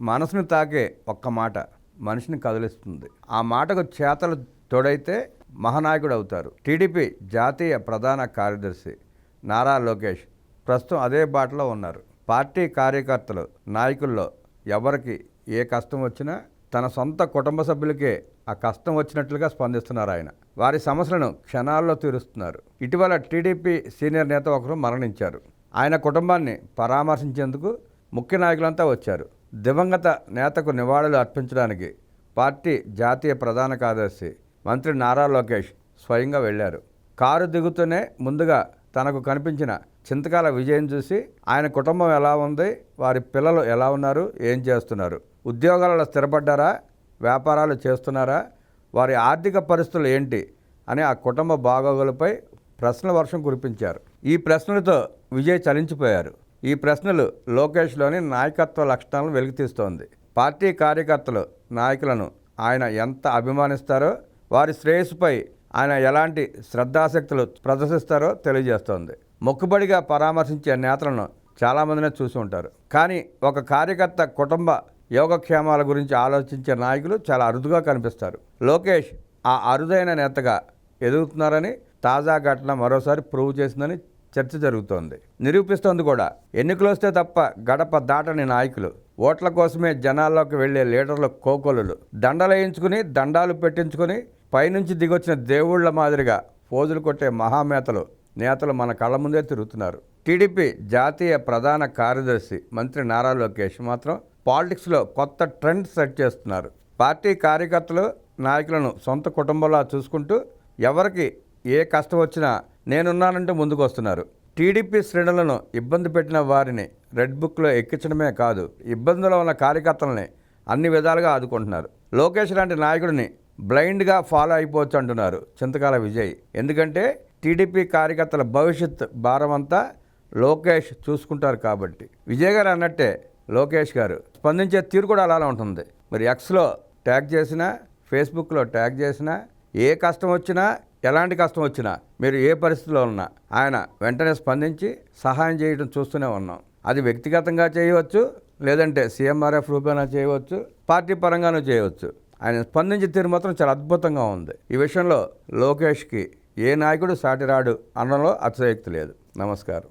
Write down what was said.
మనసును తాకే ఒక్క మాట మనిషిని కదిలిస్తుంది. ఆ మాటకు చేతలు తోడైతే మహానాయకుడు అవుతారు. టీడీపీ జాతీయ ప్రధాన కార్యదర్శి నారా లోకేష్ ప్రస్తుతం అదే బాటలో ఉన్నారు. పార్టీ కార్యకర్తలు, నాయకుల్లో ఎవరికి ఏ కష్టం వచ్చినా తన సొంత కుటుంబ సభ్యులకే ఆ కష్టం వచ్చినట్లుగా స్పందిస్తున్నారు. ఆయన వారి సమస్యలను క్షణాల్లో తీరుస్తున్నారు. ఇటీవల టీడీపీ సీనియర్ నేత ఒకరు మరణించారు. ఆయన కుటుంబాన్ని పరామర్శించేందుకు ముఖ్య నాయకులంతా వచ్చారు. దివంగత నేతకు నివాళులు అర్పించడానికి పార్టీ జాతీయ ప్రధాన కార్యదర్శి మంత్రి నారా లోకేష్ స్వయంగా వెళ్లారు. కారు దిగుతూనే ముందుగా తనకు కనిపించిన చింతకాల విజయం చూసి ఆయన కుటుంబం ఎలా ఉంది, వారి పిల్లలు ఎలా ఉన్నారు, ఏం చేస్తున్నారు, ఉద్యోగాలలో స్థిరపడ్డారా, వ్యాపారాలు చేస్తున్నారా, వారి ఆర్థిక పరిస్థితులు ఏంటి అని ఆ కుటుంబ బాగోగులపై ప్రశ్నల వర్షం కురిపించారు. ఈ ప్రశ్నలతో విజయ్ చలించిపోయారు. ఈ ప్రశ్నలు లోకేష్లోని నాయకత్వ లక్షణాలను వెలికితీస్తోంది. పార్టీ కార్యకర్తలు, నాయకులను ఆయన ఎంత అభిమానిస్తారో, వారి శ్రేయస్సుపై ఆయన ఎలాంటి శ్రద్ధాశక్తులు ప్రదర్శిస్తారో తెలియజేస్తోంది. మొక్కుబడిగా పరామర్శించే నేతలను చాలామందినే చూసి ఉంటారు. కానీ ఒక కార్యకర్త కుటుంబ యోగక్షేమాల గురించి ఆలోచించే నాయకులు చాలా అరుదుగా కనిపిస్తారు. లోకేష్ ఆ అరుదైన నేతగా ఎదుగుతున్నారని తాజా ఘటన మరోసారి ప్రూవ్ చేసిందని చర్చ జరుగుతోంది, నిరూపిస్తోంది కూడా. ఎన్నికలు వస్తే తప్ప గడప దాటని నాయకులు, ఓట్ల కోసమే జనాల్లోకి వెళ్లే లీడర్ల కోకొలులు, దండలేయించుకుని దండాలు పెట్టించుకుని పైనుంచి దిగొచ్చిన దేవుళ్ల మాదిరిగా పోజులు కొట్టే మహామేతలు నేతలు మన కళ్ళ ముందే తిరుగుతున్నారు. టీడీపీ జాతీయ ప్రధాన కార్యదర్శి మంత్రి నారా లోకేష్ మాత్రం పాలిటిక్స్లో కొత్త ట్రెండ్ సెట్ చేస్తున్నారు. పార్టీ కార్యకర్తలు, నాయకులను సొంత కుటుంబంలా చూసుకుంటూ ఎవరికి ఏ కష్టం వచ్చినా నేనున్నానంటూ ముందుకు వస్తున్నారు. టీడీపీ శ్రేణులను ఇబ్బంది పెట్టిన వారిని రెడ్ బుక్లో ఎక్కించడమే కాదు, ఇబ్బందులో ఉన్న కార్యకర్తలని అన్ని విధాలుగా ఆదుకుంటున్నారు. లోకేష్ లాంటి నాయకుడిని బ్లైండ్గా ఫాలో అయిపోవచ్చు అంటున్నారు చింతకాల విజయ్. ఎందుకంటే టీడీపీ కార్యకర్తల భవిష్యత్ భారం అంతా లోకేష్ చూసుకుంటారు కాబట్టి. విజయ్ గారు అన్నట్టే లోకేష్ గారు స్పందించే తీరు కూడా అలానే ఉంటుంది. మరి ఎక్స్లో ట్యాగ్ చేసినా, ఫేస్బుక్లో ట్యాగ్ చేసినా, ఏ కష్టం వచ్చినా, ఎలాంటి కష్టం వచ్చినా, మీరు ఏ పరిస్థితిలో ఉన్నా ఆయన వెంటనే స్పందించి సహాయం చేయడం చూస్తూనే ఉన్నాం. అది వ్యక్తిగతంగా చేయవచ్చు, లేదంటే సీఎంఆర్ఎఫ్ రూపేణా చేయవచ్చు, పార్టీ పరంగానూ చేయవచ్చు. ఆయన స్పందించే తీరు మాత్రం చాలా అద్భుతంగా ఉంది. ఈ విషయంలో లోకేష్కి ఏ నాయకుడు సాటిరాడు అనడంలో అతిశయోక్తి లేదు. నమస్కారం.